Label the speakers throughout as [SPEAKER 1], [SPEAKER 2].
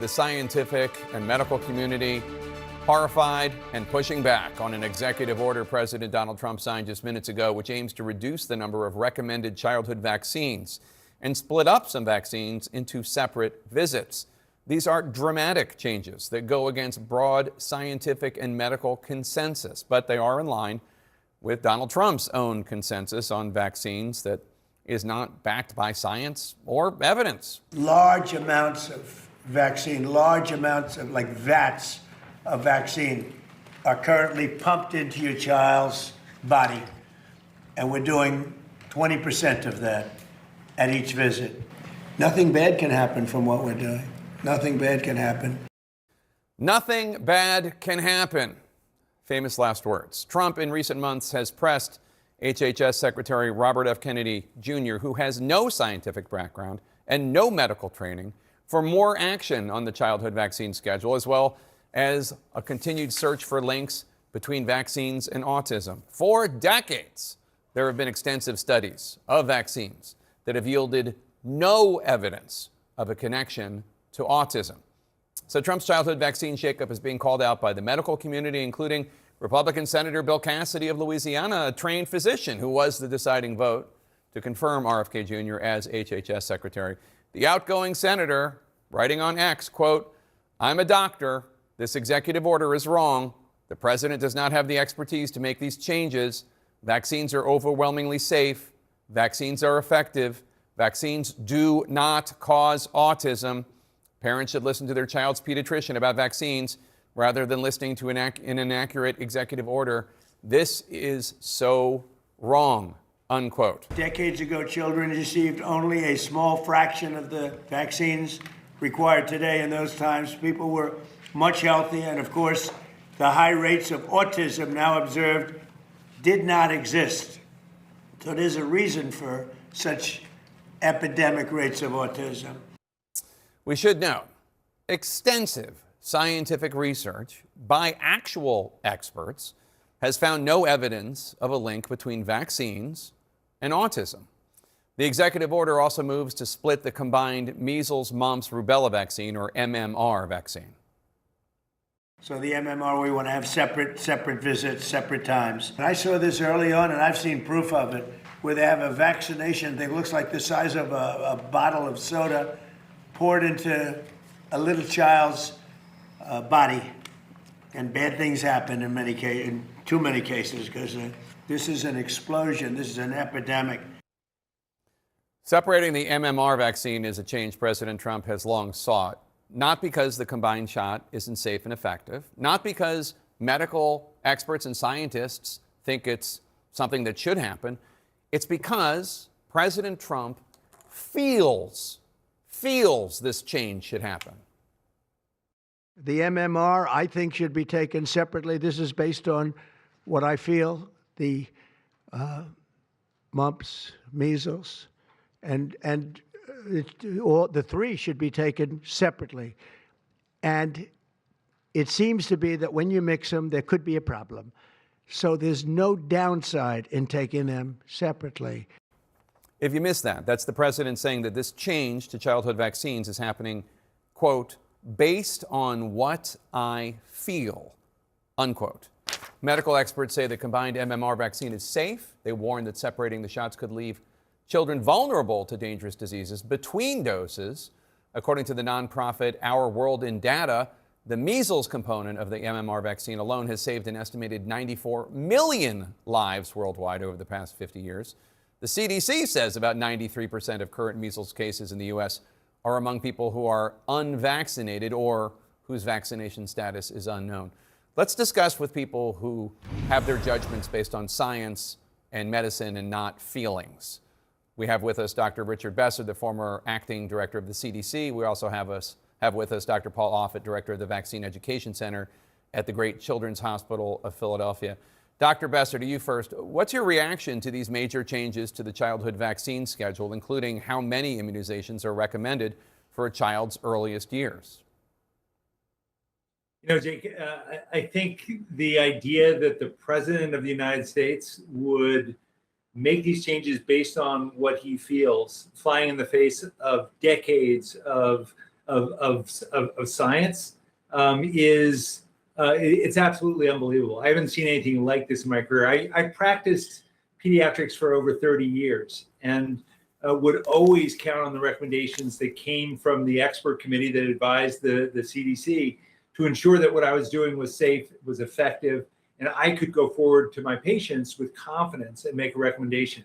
[SPEAKER 1] The scientific and medical community horrified and pushing back on an executive order President Donald Trump signed just minutes ago, which aims to reduce the number of recommended childhood vaccines and split up some vaccines into separate visits. These are dramatic changes that go against broad scientific and medical consensus, but they are in line with Donald Trump's own consensus on vaccines that is not backed by science or evidence.
[SPEAKER 2] Large amounts of vaccine, large amounts of like vats of vaccine are currently pumped into your child's body. And we're doing 20% of that at each visit. Nothing bad can happen from what we're doing. Nothing bad can happen.
[SPEAKER 1] Nothing bad can happen. Famous last words. Trump in recent months has pressed HHS Secretary Robert F. Kennedy Jr., who has no scientific background and no medical training, for more action on the childhood vaccine schedule, as well as a continued search for links between vaccines and autism. For decades, there have been extensive studies of vaccines that have yielded no evidence of a connection to autism. So Trump's childhood vaccine shakeup is being called out by the medical community, including Republican Senator Bill Cassidy of Louisiana, a trained physician who was the deciding vote to confirm RFK Jr. as HHS Secretary. The outgoing senator, writing on X, quote, "I'm a doctor. This executive order is wrong. The president does not have the expertise to make these changes. Vaccines are overwhelmingly safe. Vaccines are effective. Vaccines do not cause autism. Parents should listen to their child's pediatrician about vaccines rather than listening to an inaccurate executive order. This is so wrong," unquote.
[SPEAKER 2] Decades ago, children received only a small fraction of the vaccines required today. In those times, people were much healthier, and of course, the high rates of autism now observed did not exist. So there's a reason for such epidemic rates of autism.
[SPEAKER 1] We should note, extensive scientific research by actual experts has found no evidence of a link between vaccines and autism. The executive order also moves to split the combined measles, mumps, rubella vaccine, or MMR vaccine.
[SPEAKER 2] So the MMR, we want to have separate visits, separate times. And I saw this early on, and I've seen proof of it, where they have a vaccination thing, looks like the size of a bottle of soda, poured into a little child's body, and bad things happen in too many cases, because this is an explosion. This is an epidemic.
[SPEAKER 1] Separating the MMR vaccine is a change President Trump has long sought, not because the combined shot isn't safe and effective, not because medical experts and scientists think it's something that should happen. It's because President Trump feels this change should happen.
[SPEAKER 2] The MMR, I think, should be taken separately. This is based on what I feel, the mumps, measles, and all the three should be taken separately. And it seems to be that when you mix them, there could be a problem. So there's no downside in taking them separately.
[SPEAKER 1] If you missed that, that's the president saying that this change to childhood vaccines is happening, quote, "based on what I feel," unquote. Medical experts say the combined MMR vaccine is safe. They warn that separating the shots could leave children vulnerable to dangerous diseases between doses. According to the nonprofit Our World in Data, the measles component of the MMR vaccine alone has saved an estimated 94 million lives worldwide over the past 50 years. The CDC says about 93% of current measles cases in the U.S. are among people who are unvaccinated or whose vaccination status is unknown. Let's discuss with people who have their judgments based on science and medicine and not feelings. We have with us Dr. Richard Besser, the former acting director of the CDC. We also have with us Dr. Paul Offit, director of the Vaccine Education Center at the Great Children's Hospital of Philadelphia. Dr. Besser, to you first. What's your reaction to these major changes to the childhood vaccine schedule, including how many immunizations are recommended for a child's earliest years?
[SPEAKER 3] You know, Jake, I think the idea that the president of the United States would make these changes based on what he feels, flying in the face of decades of of science it's absolutely unbelievable. I haven't seen anything like this in my career. I practiced pediatrics for over 30 years and would always count on the recommendations that came from the expert committee that advised the CDC to ensure that what I was doing was safe, was effective, and I could go forward to my patients with confidence and make a recommendation.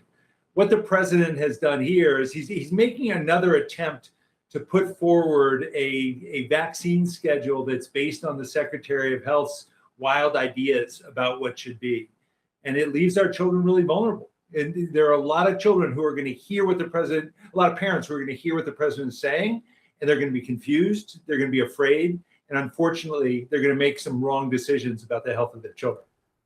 [SPEAKER 3] What the president has done here is he's making another attempt to put forward a vaccine schedule that's based on the Secretary of Health's wild ideas about what should be. And it leaves our children really vulnerable. And there are a lot of children who are going to hear what the president, a lot of parents who are going to hear what the president is saying, and they're going to be confused, they're going to be afraid, and unfortunately, they're going to make some wrong decisions about the health of their children.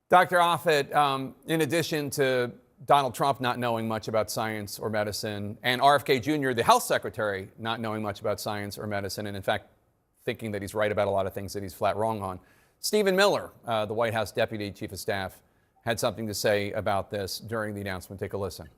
[SPEAKER 1] Dr. Offit, in addition to Donald Trump not knowing much about science or medicine, and RFK Jr., the health secretary, not knowing much about science or medicine, and in fact, thinking that he's right about a lot of things that he's flat wrong on, Stephen Miller, the White House Deputy Chief of Staff, had something to say about this during the announcement. Take a listen.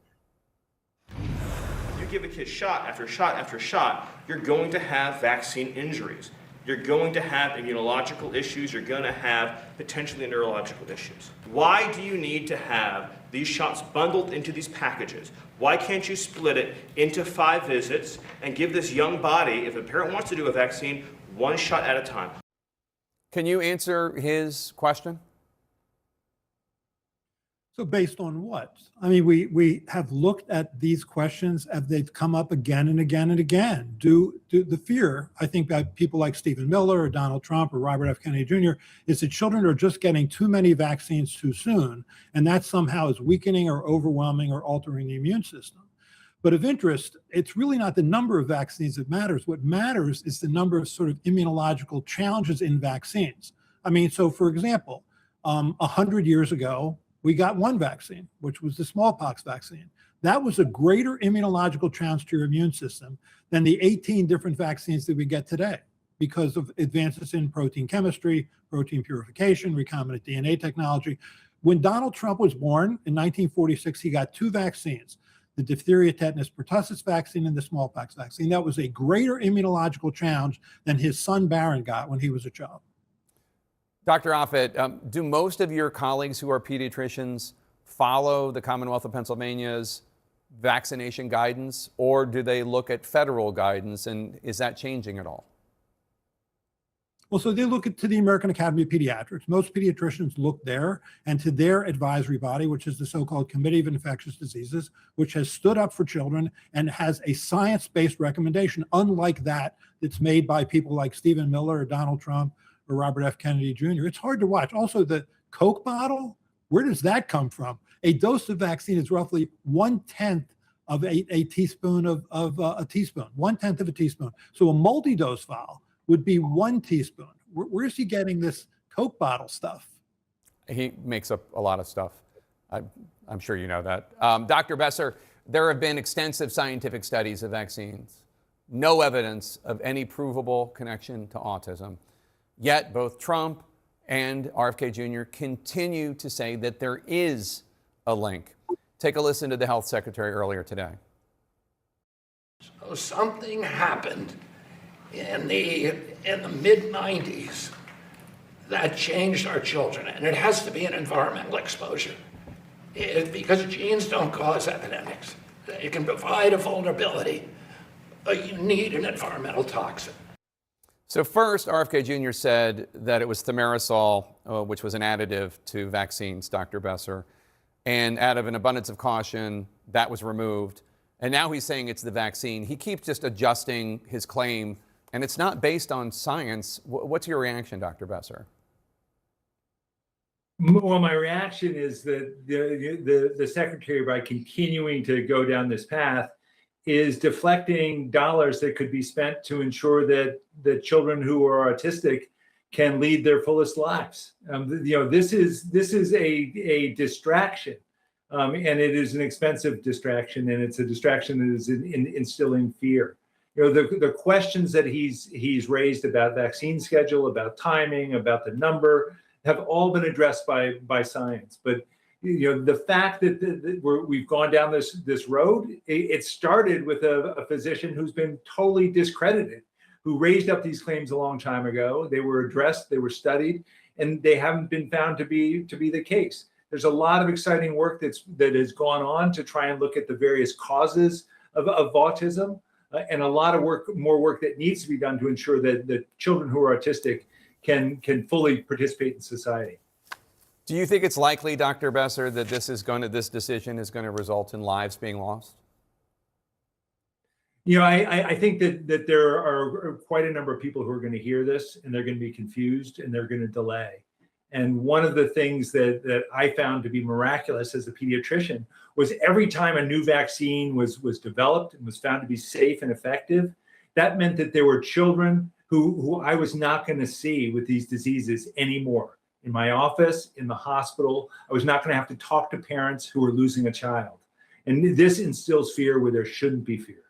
[SPEAKER 4] You give a kid shot after shot after shot, you're going to have vaccine injuries. You're going to have immunological issues. You're going to have potentially neurological issues. Why do you need to have these shots bundled into these packages? Why can't you split it into 5 visits and give this young body, if a parent wants to do a vaccine, 1 shot at a time?
[SPEAKER 1] Can you answer his question?
[SPEAKER 5] So based on what? I mean, we have looked at these questions as they've come up again and again and again. Do the fear, I think, by people like Stephen Miller or Donald Trump or Robert F. Kennedy Jr. is that children are just getting too many vaccines too soon, and that somehow is weakening or overwhelming or altering the immune system. But of interest, it's really not the number of vaccines that matters. What matters is the number of sort of immunological challenges in vaccines. I mean, so for example, 100 years ago, we got one vaccine, which was the smallpox vaccine. That was a greater immunological challenge to your immune system than the 18 different vaccines that we get today because of advances in protein chemistry, protein purification, recombinant DNA technology. When Donald Trump was born in 1946, he got 2 vaccines, the diphtheria, tetanus, pertussis vaccine and the smallpox vaccine. That was a greater immunological challenge than his son Barron got when he was a child.
[SPEAKER 1] Dr. Offit, do most of your colleagues who are pediatricians follow the Commonwealth of Pennsylvania's vaccination guidance, or do they look at federal guidance, and is that changing at all?
[SPEAKER 5] Well, so they look to the American Academy of Pediatrics. Most pediatricians look there and to their advisory body, which is the so-called Committee of Infectious Diseases, which has stood up for children and has a science-based recommendation, unlike that that's made by people like Stephen Miller or Donald Trump or Robert F. Kennedy Jr. It's hard to watch. Also, the Coke bottle, where does that come from? A dose of vaccine is roughly 1/10 of a teaspoon of a teaspoon, 1/10 of a teaspoon. So a multi-dose vial would be 1 teaspoon. Where's he getting this Coke bottle stuff?
[SPEAKER 1] He makes up a lot of stuff. I'm sure you know that. Dr. Besser, there have been extensive scientific studies of vaccines. No evidence of any provable connection to autism. Yet both Trump and RFK Jr. continue to say that there is a link. Take a listen to the health secretary earlier today.
[SPEAKER 6] So something happened in the mid-90s that changed our children, and it has to be an environmental exposure. Because genes don't cause epidemics. They can provide a vulnerability, but you need an environmental toxin.
[SPEAKER 1] So first, RFK Jr. said that it was thimerosal, which was an additive to vaccines, Dr. Besser. And out of an abundance of caution, that was removed. And now he's saying it's the vaccine. He keeps just adjusting his claim, and it's not based on science. What's your reaction, Dr. Besser?
[SPEAKER 3] Well, my reaction is that the secretary, by continuing to go down this path, is deflecting dollars that could be spent to ensure that the children who are autistic can lead their fullest lives. This is a distraction, and it is an expensive distraction, and it's a distraction that is instilling fear. The questions that he's raised about vaccine schedule, about timing, about the number, have all been addressed by science. But the fact that we've gone down this road, it started with a physician who's been totally discredited, who raised up these claims a long time ago. They were addressed, they were studied, and they haven't been found to be the case. There's a lot of exciting work that has gone on to try and look at the various causes of autism, and a lot of more work that needs to be done to ensure that the children who are autistic can fully participate in society.
[SPEAKER 1] Do you think it's likely, Dr. Besser, that this decision is going to result in lives being lost?
[SPEAKER 3] You know, I think that there are quite a number of people who are going to hear this, and they're going to be confused, and they're going to delay. And one of the things that I found to be miraculous as a pediatrician was every time a new vaccine was developed and was found to be safe and effective, that meant that there were children who I was not going to see with these diseases anymore. In my office, in the hospital, I was not going to have to talk to parents who were losing a child. And this instills fear where there shouldn't be fear.